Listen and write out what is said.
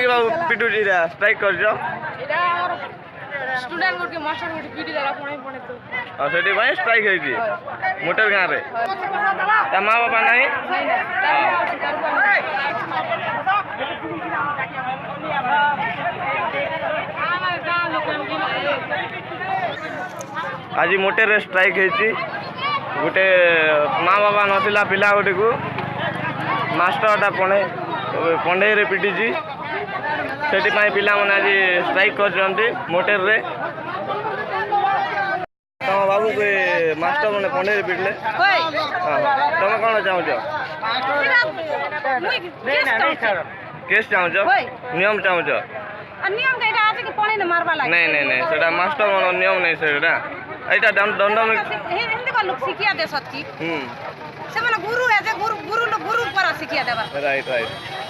कहीं बाबू पिटू जी स्ट्राइक कर जो स्टूडेंट गुड के मास्टर गुड पीटी देला पणे पणे तो और सेठी भाई स्ट्राइक है जी मोटर गांव रे ता मां बाबा नहीं आज मोटे रे स्ट्राइक है जी गोटे माँ बाबा नथिला पिला गोटे को मास्टरटा पंडे रे पिटी जी सेठी पाई पिला माने आज स्ट्राइक कर मोटर रे तुम बाबू के मास्टर मैंने पंडे रे पिटले तुम कौन चाहो केस चाहो नियम चाहो नियम के एटा आछे कि पणे न मारबा लागे नहीं नहीं नहीं सेटा मास्टर मन नियम नहीं सेटा एटा दंड में हिंदी को लोग सिखिया दे सच्ची से माने गुरु है जे गुरु पर सिखिया देबा राइट राइट